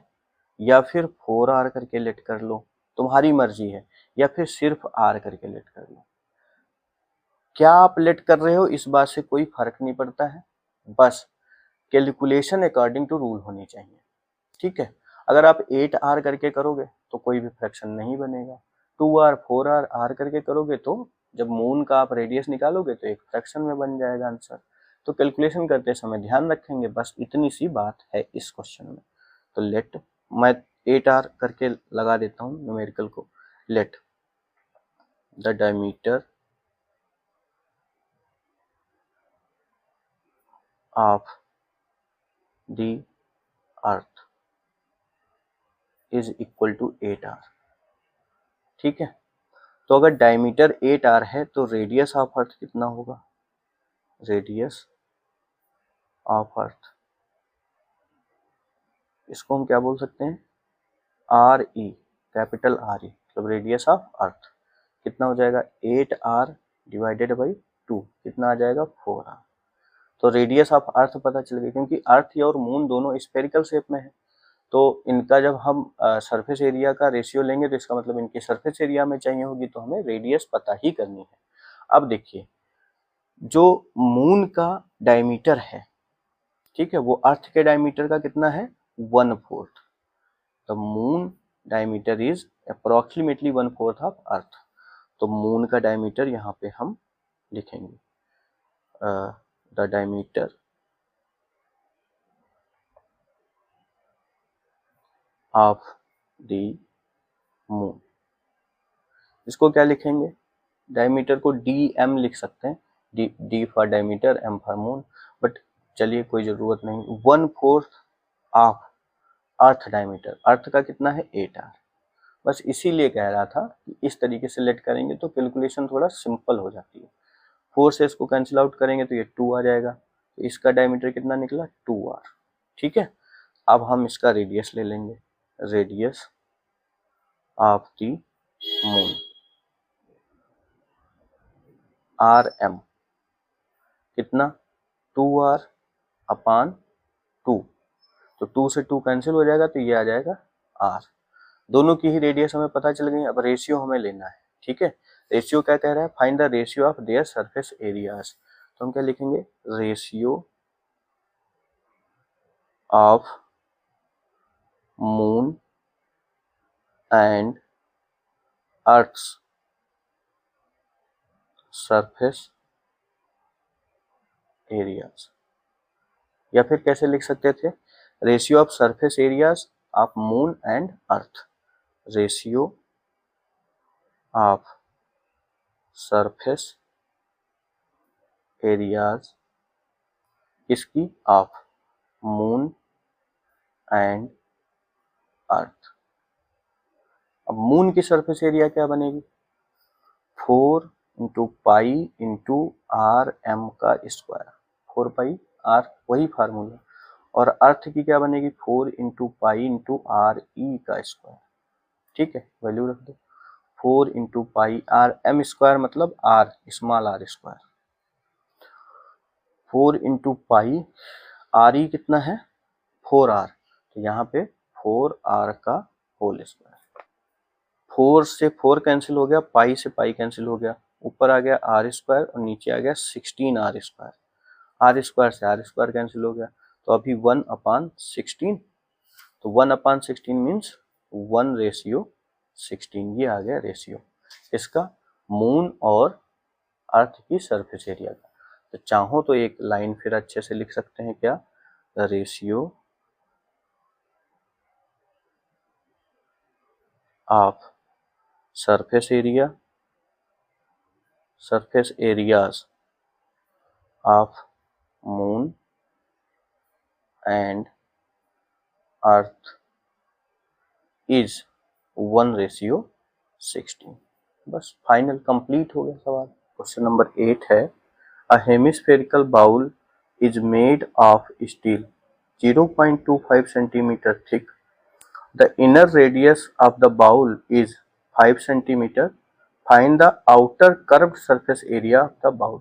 या फिर 4r करके लेट कर लो, तुम्हारी मर्जी है, या फिर सिर्फ r करके लेट कर लो। क्या आप लेट कर रहे हो इस बात से कोई फर्क नहीं पड़ता है, बस कैलकुलेशन अकॉर्डिंग टू रूल होनी चाहिए। ठीक है, अगर आप 8r करके करोगे तो कोई भी फ्रैक्शन नहीं बनेगा, 2r 4r r करके करोगे तो जब मून का आप रेडियस निकालोगे तो एक फ्रैक्शन में बन जाएगा आंसर। तो कैलकुलेशन करते समय ध्यान रखेंगे, बस इतनी सी बात है इस क्वेश्चन में। तो लेट मैं 8r करके लगा देता हूँ न्यूमेरिकल को, let the diameter of the earth is equal to 8r। ठीक है, तो अगर डायमीटर 8r है तो रेडियस ऑफ अर्थ कितना होगा, रेडियस ऑफ अर्थ, इसको हम क्या बोल सकते हैं, R E, capital R E, मतलब रेडियस ऑफ अर्थ कितना हो जाएगा, 8r डिवाइडेड बाई 2 कितना आ जाएगा, 4r। तो रेडियस ऑफ अर्थ पता चल गया, क्योंकि अर्थ और मून दोनों स्फेरिकल शेप में है, तो इनका जब हम सरफेस एरिया का रेशियो लेंगे तो इसका मतलब इनकी सरफेस एरिया में चाहिए होगी, तो हमें रेडियस पता ही करनी है। अब देखिए जो मून का डायमीटर है, ठीक है, वो अर्थ के डायमीटर का कितना है, 1/4। The moon diameter is approximately 1/4 of earth. तो मून का डायमीटर यहाँ पे हम लिखेंगे, the diameter of the moon, इसको क्या लिखेंगे, डायमीटर को dm लिख सकते हैं, d for diameter, m for moon, but चलिए कोई जरूरत नहीं। 1/4 ऑफ अर्थ डायमीटर, अर्थ का कितना है 8r। बस इसीलिए कह रहा था कि इस तरीके से लेट करेंगे तो कैलकुलेशन थोड़ा सिंपल हो जाती है। 4 से इसको कैंसिल आउट करेंगे तो ये 2 आ जाएगा, तो इसका डायमीटर कितना निकला, 2r। ठीक है, अब हम इसका रेडियस ले लेंगे, radius of the moon rm कितना, 2r अपान 2, तो 2 से 2 कैंसिल हो जाएगा तो ये आ जाएगा r। दोनों की ही रेडियस हमें पता चल गई। अब रेशियो हमें लेना है। ठीक है, रेशियो क्या कह रहा है, find the ratio of their surface areas. तो हम क्या लिखेंगे, ratio of moon and earth's surface areas, या फिर कैसे लिख सकते थे, ratio of surface areas of moon and earth, ratio of surface areas इसकी, ऑफ मून एंड अर्थ। अब मून की सरफेस एरिया क्या बनेगी, 4 into pi into r m का स्क्वायर, 4 पाई आर वही फार्मूला, और अर्थ की क्या बनेगी, 4 into pi into r E का स्क्वायर। ठीक है, वैल्यू रख दो, 4 into pi r M square मतलब r small r square, 4 into pi r E कितना है 4r, तो यहाँ पे 4r का होल स्क्वायर। 4 से 4 कैंसिल हो गया, पाई से पाई कैंसिल हो गया, ऊपर आ गया आर स्क्वायर और नीचे आ गया 16r स्क्वायर, आर स्क्वायर से आर स्क्वायर कैंसिल हो गया, तो अभी 1/16, तो 1/16 मीन्स 1:16, ये आ गया रेशियो इसका मून और अर्थ की सरफेस एरिया का। तो चाहो तो एक लाइन फिर अच्छे से लिख सकते हैं, क्या, ratio of surface areas of moon and earth is 1:16। बस फाइनल कंप्लीट हो गया सवाल। क्वेश्चन नंबर 8 है, a hemispherical bowl is made of steel 0.25 centimetre thick, the inner radius of the bowl is 5 centimetre, find the outer curved surface area of the bowl.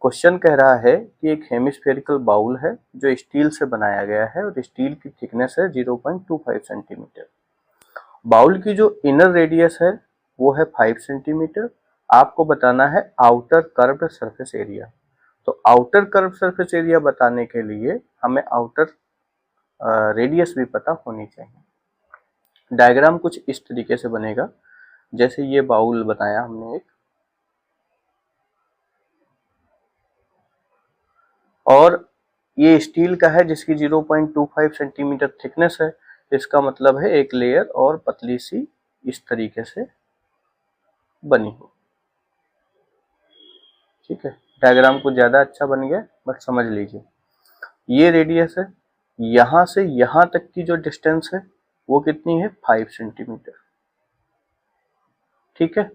Question कह रहा है कि एक hemispherical bowl है जो steel से बनाया गया है और स्टील की थिकनेस है 0.25 सेंटीमीटर। बाउल की जो इनर रेडियस है वो है 5 सेंटीमीटर, आपको बताना है आउटर कर्व्ड सरफेस एरिया। तो आउटर कर्व सरफेस एरिया बताने के लिए हमें आउटर रेडियस भी पता होनी चाहिए। डायग्राम कुछ इस तरीके से बनेगा, जैसे ये बाउल बताया हमने एक, और ये स्टील का है जिसकी 0.25 सेंटीमीटर थिकनेस है, इसका मतलब है एक लेयर और पतली सी इस तरीके से बनी हो। ठीक है, डायग्राम कुछ ज्यादा अच्छा बन गया बट समझ लीजिए। ये रेडियस है, यहां से यहां तक की जो डिस्टेंस है वो कितनी है 5 सेंटीमीटर। ठीक है,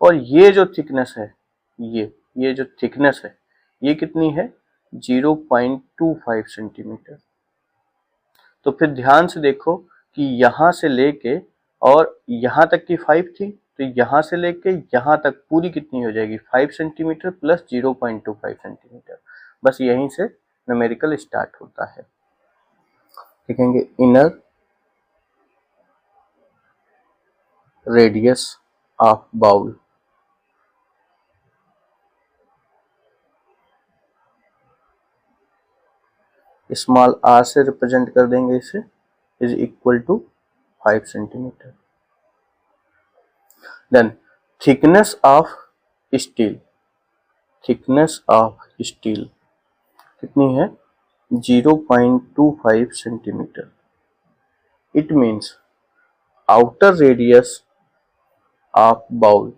और ये जो थिकनेस है, ये जो थिकनेस है ये कितनी है 0.25 सेंटीमीटर। तो फिर ध्यान से देखो कि यहां से लेके और यहां तक की 5 थी, तो यहां से लेके यहां तक पूरी कितनी हो जाएगी 5 सेंटीमीटर प्लस 0.25 सेंटीमीटर। बस यहीं से न्यूमेरिकल स्टार्ट होता है। लिखेंगे inner radius of bowl, small r से रिप्रेजेंट कर देंगे इसे, is equal to 5 centimetre. Then thickness of steel, thickness of steel कितनी है 0.25 centimetre. It means outer radius of bowl,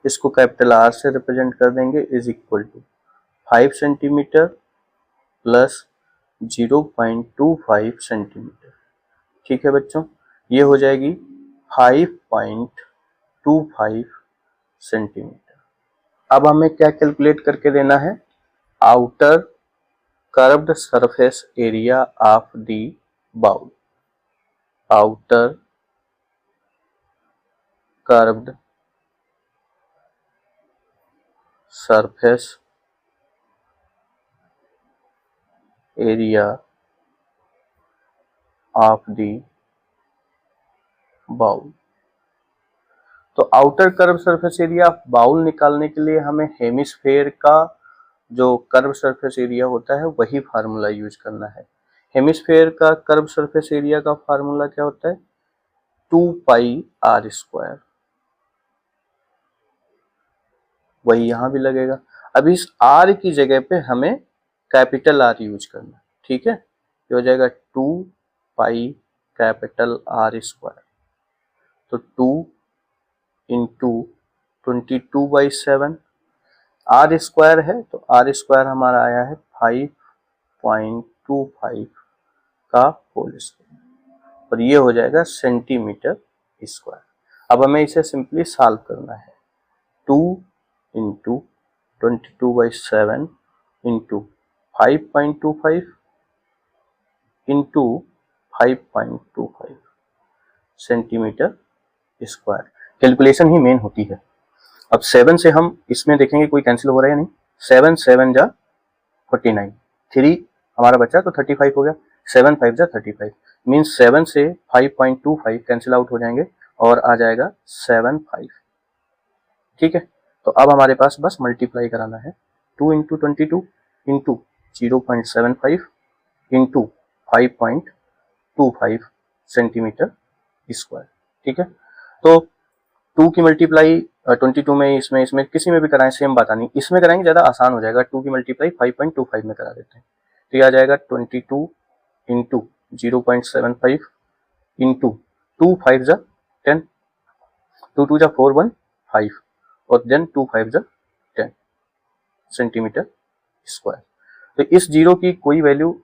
इसको कैपिटल आर से रिप्रेजेंट कर देंगे, is equal to 5 centimetre plus 0.25 centimetre. ठीक है बच्चों, ये हो जाएगी 5.25 सेंटीमीटर। अब हमें क्या कैलकुलेट करके देना है, outer curved surface area of the bowl, outer curved surface area of the bowl. तो outer curve surface area of bowl निकालने के लिए हमें हेमिस्फेयर का जो कर्व सरफेस एरिया होता है वही फार्मूला यूज करना है। हेमिस्फेयर का कर्व सरफेस एरिया का फार्मूला क्या होता है 2πr², वही यहां भी लगेगा। अब इस r की जगह पे हमें कैपिटल R यूज करना, ठीक है, ये हो जाएगा 2πR²। तो 2 इंटू 22/7, आर स्क्वायर है तो आर स्क्वायर हमारा आया है 5.25 का होल स्क्वायर, और ये हो जाएगा सेंटीमीटर स्क्वायर। अब हमें इसे सिंपली सॉल्व करना है, 2 into 22/7 into 5.25 into 5.25, centimetre square. Calculation ही मेन होती है। अब 7 से हम इसमें देखेंगे कोई कैंसिल हो रहा है या नहीं। 7 7 जा 49, 3 हमारा बचा तो 35 हो गया, 7 5 जा 35 मीन्स 7 से 5.25 कैंसिल आउट हो जाएंगे और आ जाएगा 75। ठीक है, तो अब हमारे पास बस मल्टीप्लाई कराना है 2 into 22 into 0.75 into 5.25 centimetre square. ठीक है, तो 2 की मल्टीप्लाई 22 में, इसमें किसी में भी कराएं सेम बात आनी, इसमें कराएंगे ज़्यादा आसान हो जाएगा। 2 की मल्टीप्लाई 5.25 में करा देते हैं, तो ये आ जाएगा 22 इंटू 0.75 इंटू 2 5 जा 10, 2 2 जा 4 1 5 और देन 2 5 जा 10 सेंटीमीटर स्क्वायर। तो इस जीरो की कोई वैल्यू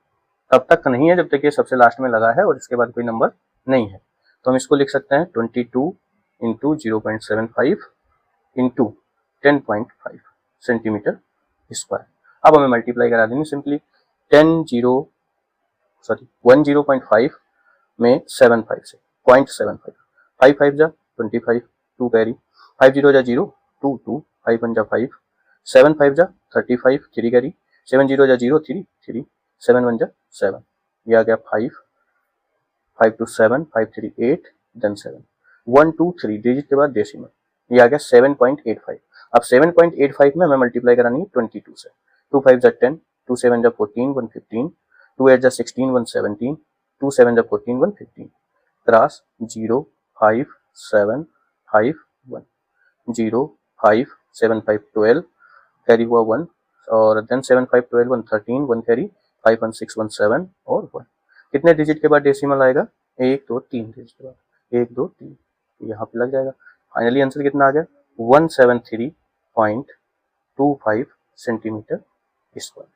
तब तक नहीं है जब तक ये सबसे लास्ट में लगा है और इसके बाद कोई नंबर नहीं है, तो हम इसको लिख सकते हैं 22 इंटू 0.75 इंटू 10.5 सेंटीमीटर स्क्वायर। अब हमें मल्टीप्लाई करा देंगे सिंपली 10.5 में 75 से 0.75, 5 5 जा 25, 2 कैरी, 5 0 जा 0, 2 2, 5 1 जा 5, 7 5 जा 35, 3 कैरी, 7 0 जा 0, 3 3, 7 1 जा 7, ये आ गया 5, 5 2 7, 5 3 8, देन 7, 1 2 3 डिजिट के बाद डेसिमल, ये आ गया 7.85। अब 7.85 में हमें मल्टीप्लाई करानी है 22 से, 2 5 जा 10, 2 7 जा 14, 1 15, 2 8 जा 16, 1 17, 2 7 जा 14, 1 15, क्रॉस 0 5 7 5 1, 0 5 7 5 12 कैरी हुआ 1 और देन 7 5 12 1 13, 1 कैरी, 5 1 6 1 7 और 1। कितने डिजिट के बाद डेसिमल आएगा? 1 2 3 डिजिट के बाद, 1 2 3, यहाँ पे लग जाएगा। फाइनली आंसर कितना आ गया? 173.25 सेंटीमीटर स्क्वायर।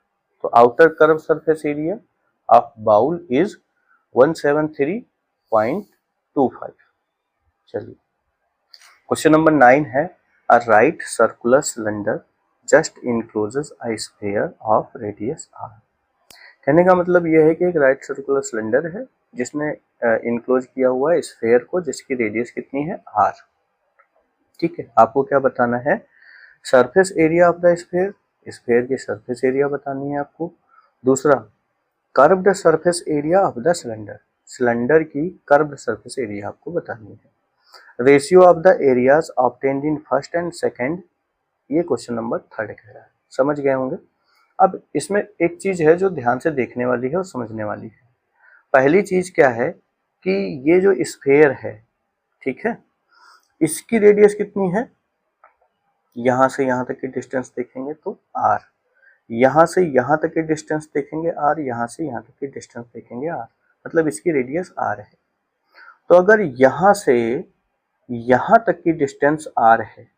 तो outer curve surface area of bowl is 173.25। चलिए क्वेश्चन नंबर 9 है, a right circular cylinder just encloses a sphere of radius r। कहने का मतलब यह है कि एक राइट सर्कुलर सिलेंडर है जिसने इनक्लोज किया हुआ है स्फीयर को जिसकी रेडियस कितनी है r। ठीक है, आपको क्या बताना है? Surface area of the sphere, sphere की सरफेस एरिया बतानी है आपको। दूसरा, curved surface area of the cylinder, cylinder की कर्व्ड सरफेस एरिया आपको बतानी है। Ratio of the areas obtained in first and second, ये क्वेश्चन नंबर 3 कह रहा है। समझ गए होंगे। अब इसमें एक चीज है जो ध्यान से देखने वाली है और समझने वाली है। पहली चीज क्या है कि ये जो स्फीयर है, ठीक है, इसकी रेडियस कितनी है? यहां से यहां तक की डिस्टेंस देखेंगे तो r, यहां से यहां तक की डिस्टेंस देखेंगे r, यहां से यहां तक की डिस्टेंस देखेंगे r, मतलब इसकी रेडियस r है। तो अगर यहां से यहां तक की डिस्टेंस r है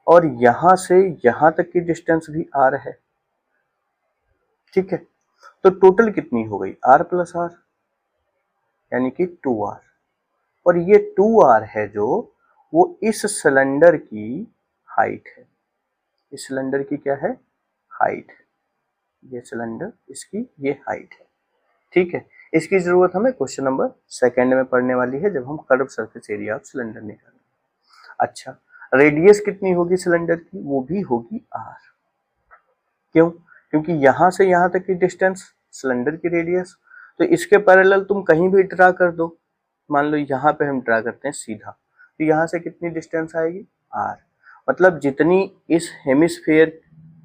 और यहां से यहां तक की डिस्टेंस भी r है, ठीक है, तो टोटल कितनी हो गई? r प्लस r, यानी कि 2r। और ये 2r है जो वो इस सिलेंडर की हाइट है। इस सिलेंडर की क्या है? हाइट है। ये सिलेंडर, इसकी ये हाइट है। ठीक है, इसकी जरूरत हमें क्वेश्चन नंबर 2 में पढ़ने वाली है जब हम curve surface area of cylinder निकालेंगे। अच्छा, रेडियस कितनी होगी सिलेंडर की? वो भी होगी r। क्यों? क्योंकि यहां से यहां तक की डिस्टेंस सिलेंडर की रेडियस, तो इसके पैरेलल तुम कहीं भी ड्रा कर दो। मान लो यहाँ पे हम ड्रा करते हैं सीधा, तो यहाँ से कितनी डिस्टेंस आएगी? r। मतलब जितनी इस हेमिस्फीयर,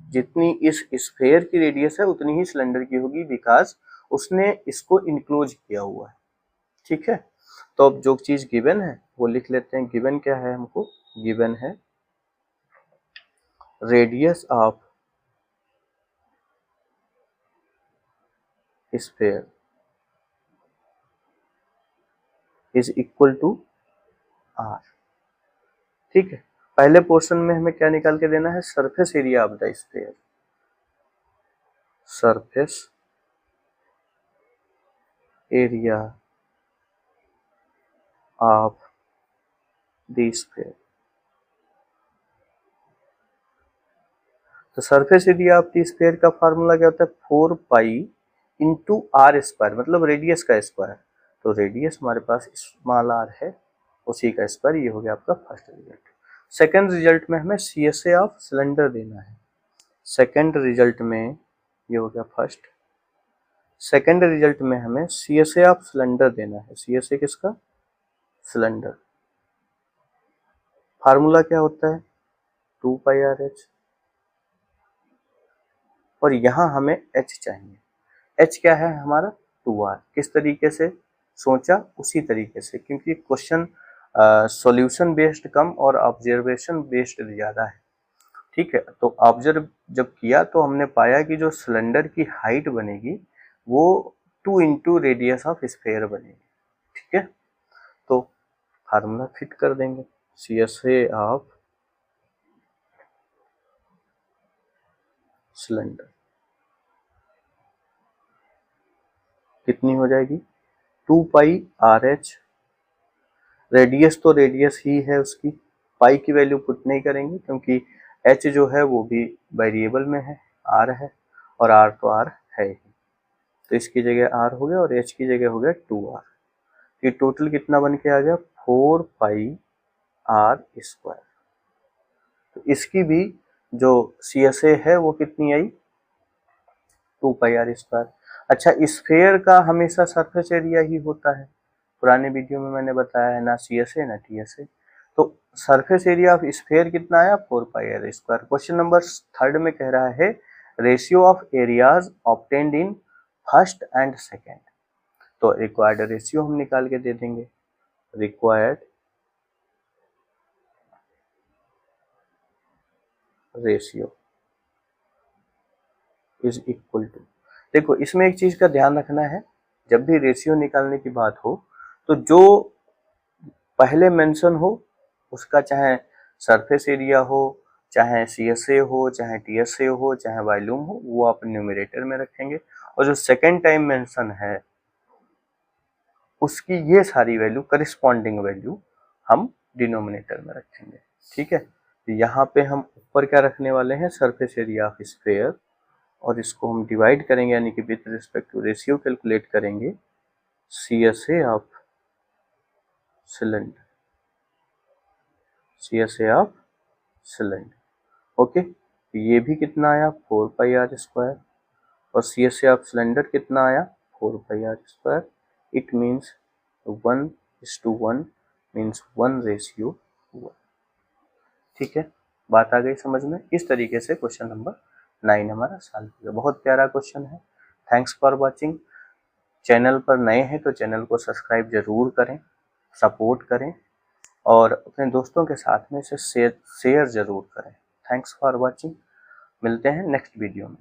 जितनी इस स्फीयर की रेडियस है उतनी ही सिलेंडर की होगी, बिकॉज उसने इसको इनक्लोज किया हुआ है। ठीक है, तो अब जो चीज गिवन है वो लिख लेते हैं। गिवन क्या है हमको? गिवन है radius of sphere is equal to r। ठीक है, पहले पोर्शन में हमें क्या निकाल के देना है? Surface area of the sphere, surface area of the sphere. तो surface area of the sphere का फार्मूला क्या होता है? 4 पाई इंटू r स्क्वायर, मतलब रेडियस का स्क्वायर। तो रेडियस हमारे पास स्मॉल r है, उसी का स्क्वायर, ये हो गया आपका फर्स्ट रिजल्ट। सेकंड रिजल्ट में हमें CSA ऑफ सिलेंडर देना है। सेकंड रिजल्ट में ये हो गया फर्स्ट, सेकंड रिजल्ट में हमें CSA ऑफ सिलेंडर देना है। CSA किसका? सिलेंडर। फार्मूला क्या होता है? 2 पाई RH, और यहाँ हमें H चाहिए। H क्या है हमारा? 2R। किस तरीके से सोचा उसी तरीके से, क्योंकि क्वेश्चन सॉल्यूशन बेस्ड कम और ऑब्जर्वेशन बेस्ड ज़्यादा है। ठीक है, तो ऑब्जर्व जब किया तो हमने पाया कि जो सिलेंडर की हाइट बनेगी वो 2 इंटू रेडियस ऑफ स्फेयर बनेगी। ठीक है, तो फार्मूला फिट कर देंगे। CSA ऑफ सिलेंडर कितनी हो जाएगी? 2 पाई RH। रेडियस तो रेडियस ही है उसकी, पाई की वैल्यू पुट नहीं करेंगे क्योंकि H जो है वो भी वेरिएबल में है, R है, और R तो R है ही, तो इसकी जगह R हो गया और H की जगह हो गया 2R। ये टोटल कितना बन के आ गया? 4 पाई R स्क्वायर। तो इसकी भी जो CSA है वो कितनी आई? 2 पाई R स्क्वायर। अच्छा, स्फेयर का हमेशा सरफेस एरिया ही होता है, पुराने वीडियो में मैंने बताया है, ना CSA ना TSA। तो सरफेस एरिया ऑफ स्फेयर कितना आया? 4 pi R square. Question number third में कह रहा है ratio of areas obtained in first and second. तो रिक्वायर्ड रेशियो हम निकाल के दे देंगे। Required ratio is equal to, देखो इसमें एक चीज का ध्यान रखना है, जब भी रेशियो निकालने की बात हो तो जो पहले मेंशन हो उसका, चाहे सरफेस एरिया हो, चाहे CSA हो, चाहे TSA हो, चाहे वॉल्यूम हो, वो आप न्यूमरेटर में रखेंगे, और जो सेकेंड टाइम मेंशन है उसकी ये सारी वैल्यू, करिस्पॉन्डिंग वैल्यू हम डिनोमिनेटर में रखेंगे। ठीक है, तो यहाँ पे हम ऊपर क्या रखने वाले हैं? सरफेस एरिया ऑफ स्फेयर, और इसको हम डिवाइड करेंगे, यानी कि with respect to ratio calculate करेंगे CSA of cylinder, CSA of cylinder. Okay, तो ये भी कितना आया? 4 पाई R स्क्वायर, और CSA ऑफ सिलेंडर कितना आया? 4 pi R square. It means 1:1 means 1:1। ठीक है, बात आ गई समझ में? इस तरीके से क्वेश्चन नंबर 9 हमारा सॉल्व हो गया। बहुत प्यारा क्वेश्चन है। Thanks for watching. चैनल पर नए हैं तो चैनल को सब्सक्राइब जरूर करें, सपोर्ट करें, और अपने दोस्तों के साथ में इसे शेयर जरूर करें। Thanks for watching. मिलते हैं नेक्स्ट वीडियो में।